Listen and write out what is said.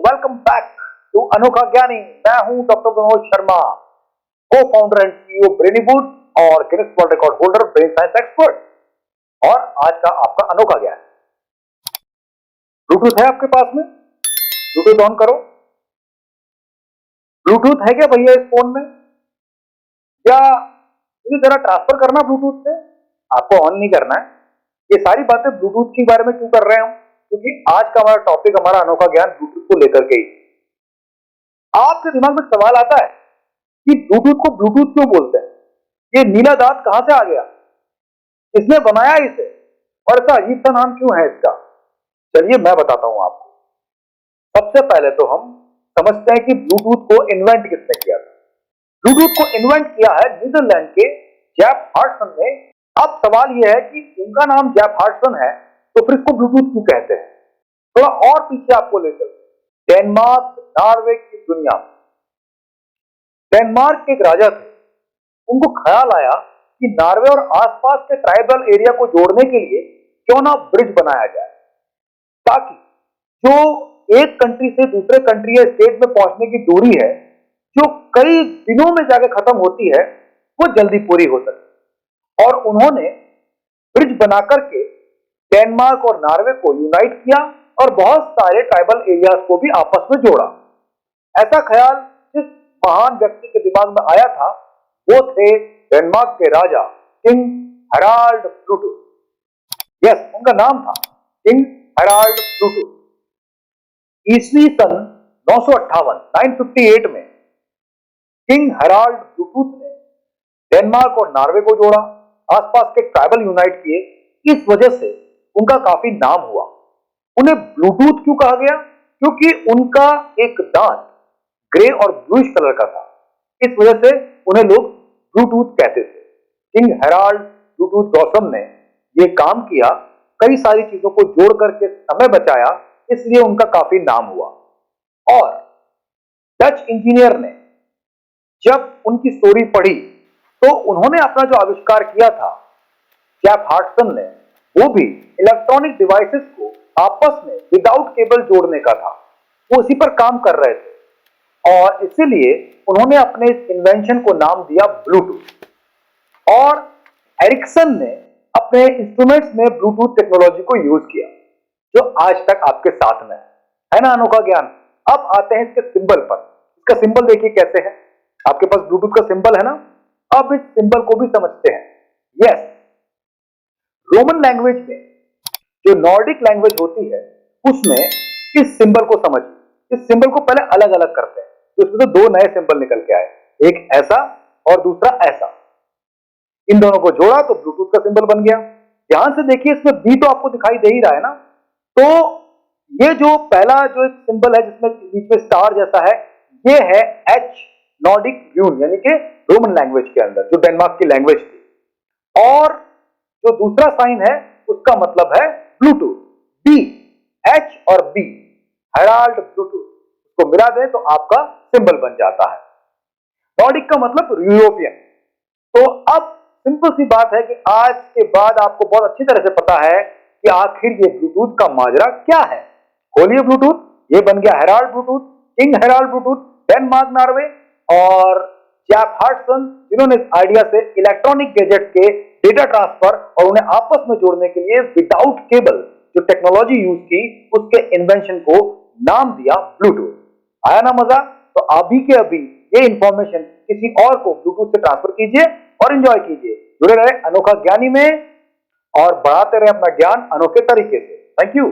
Welcome back to अनोखा ज्ञानी। मैं हूं डॉक्टर मनोज शर्मा, को फाउंडर एंड सीईओ ब्रेनीवुड और Guinness world record holder, brain science expert. और आज का आपका अनोखा ज्ञान, ब्लूटूथ है आपके पास में? ब्लूटूथ ऑन करो। ब्लूटूथ है क्या भैया इस फोन में? या मुझे जरा ट्रांसफर करना ब्लूटूथ से? आपको ऑन नहीं करना है। ये सारी बातें ब्लूटूथ के बारे में क्यों कर रहे हैं हम? क्योंकि आज का हमारा टॉपिक, हमारा अनोखा ज्ञान ब्लूटूथ को लेकर के ही। आपके दिमाग में सवाल आता है कि ब्लूटूथ को ब्लूटूथ क्यों बोलते हैं? ये नीला दांत कहां से आ गया? इसने बनाया इसे, और ऐसा अजीब सा नाम क्यों है इसका? चलिए मैं बताता हूं आपको। सबसे पहले तो हम समझते हैं कि ब्लूटूथ को इन्वेंट किसने किया था। ब्लूटूथ को इन्वेंट किया है नीदरलैंड के जेफ हार्टसन ने। अब सवाल यह है कि उनका नाम जेफ हार्टसन है, तो फिर इसको ब्लूटूथ क्यों कहते हैं? थोड़ा और पीछे आपको ले चलते हैं, डेनमार्क नॉर्वे की दुनिया में। डेनमार्क के एक राजा थे। उनको ख्याल आया कि नॉर्वे और आसपास के ट्राइबल एरिया को जोड़ने के लिए क्यों ना ब्रिज बनाया जाए, ताकि जो एक कंट्री से दूसरे कंट्री या स्टेट में पहुंचने की दूरी है, जो कई दिनों में जाके खत्म होती है, वो जल्दी पूरी हो सके। और उन्होंने ब्रिज बनाकर के डेनमार्क और नॉर्वे को यूनाइट किया और बहुत सारे ट्राइबल एरियाज को भी आपस में जोड़ा। ऐसा ख्याल जिस महान व्यक्ति के दिमाग में आया था, वो थे डेनमार्क के राजा किंग हेराल्ड ब्लूटूथ। यस, उनका नाम था किंग हेराल्ड ब्लूटूथ। ईस्वी सन 958 में किंग हेराल्ड ब्लूटूथ ने डेनमार्क और नॉर्वे को जोड़ा, आसपास के ट्राइबल यूनाइट किए। इस वजह से उनका काफी नाम हुआ। उन्हें ब्लूटूथ क्यों कहा गया? क्योंकि उनका एक दांत ग्रे और ब्लूइश कलर का था। इस वजह से उन्हें लोग ब्लूटूथ कहते थे। किंग हेराल्ड ब्लूटूथ ब्लॉसम ने यह काम किया, कई सारी चीजों को जोड़ करके समय बचाया, इसलिए उनका काफी नाम हुआ। और डच इंजीनियर ने जब उनकी स्टोरी पढ़ी, तो उन्होंने अपना जो आविष्कार किया था जेफ हार्टसन ने, वो भी इलेक्ट्रॉनिक डिवाइसेस को आपस में विदाउट केबल जोड़ने का था। वो उसी पर काम कर रहे थे और इसीलिए उन्होंने अपने इस इन्वेंशन को नाम दिया ब्लूटूथ। और एरिक्सन ने अपने इंस्ट्रूमेंट्स में ब्लूटूथ टेक्नोलॉजी को यूज किया, जो आज तक आपके साथ में है ना अनोखा ज्ञान। अब आते हैं इसके सिंबल पर। इसका सिंबल देखिए कैसे है। आपके पास ब्लूटूथ का सिंबल है ना। अब इस सिंबल को भी समझते हैं। यस, रोमन लैंग्वेज में, जो नॉर्डिक लैंग्वेज होती है, उसमें इस सिंबल को समझिए। इस सिंबल को पहले अलग अलग करते हैं, तो इसमें तो दो नए सिंबल निकल के आए, एक ऐसा और दूसरा ऐसा। इन दोनों को जोड़ा तो ब्लूटूथ का सिंबल बन गया। ध्यान से देखिए, इसमें बी तो आपको दिखाई दे ही रहा है ना। तो ये जो पहला जो एक सिंबल है जिसमें बीच में स्टार जैसा है, ये है एच, नॉर्डिक र्यून, यानी कि रोमन लैंग्वेज के अंदर, जो डेनमार्क की लैंग्वेज थी। और जो दूसरा साइन है उसका मतलब है ब्लूटूथ, बी, एच और बी, हेराल्ड ब्लूटूथ। इसको मिला दें तो आपका सिंबल बन जाता है। नॉर्डिक का मतलब यूरोपियन। तो अब सिंपल सी बात है कि आज के बाद आपको बहुत अच्छी तरह से पता है कि आखिर ये ब्लूटूथ का माजरा क्या है। खोलिए ब्लूटूथ, ये बन गया Herald Bluetooth, king Herald Bluetooth, Denmark Norway और जेफ हार्टसन, जिन्होंने इस आइडिया से इलेक्ट्रॉनिक गैजेट के डेटा ट्रांसफर और उन्हें आपस में जोड़ने के लिए विदाउट केबल जो टेक्नोलॉजी यूज की, उसके इन्वेंशन को नाम दिया ब्लूटूथ। आया ना मजा? तो अभी के अभी ये इंफॉर्मेशन किसी और को ब्लूटूथ से ट्रांसफर कीजिए और एंजॉय कीजिए। जुड़े रहे अनोखा ज्ञानी में और बढ़ाते रहे अपना ज्ञान अनोखे तरीके से। Thank you.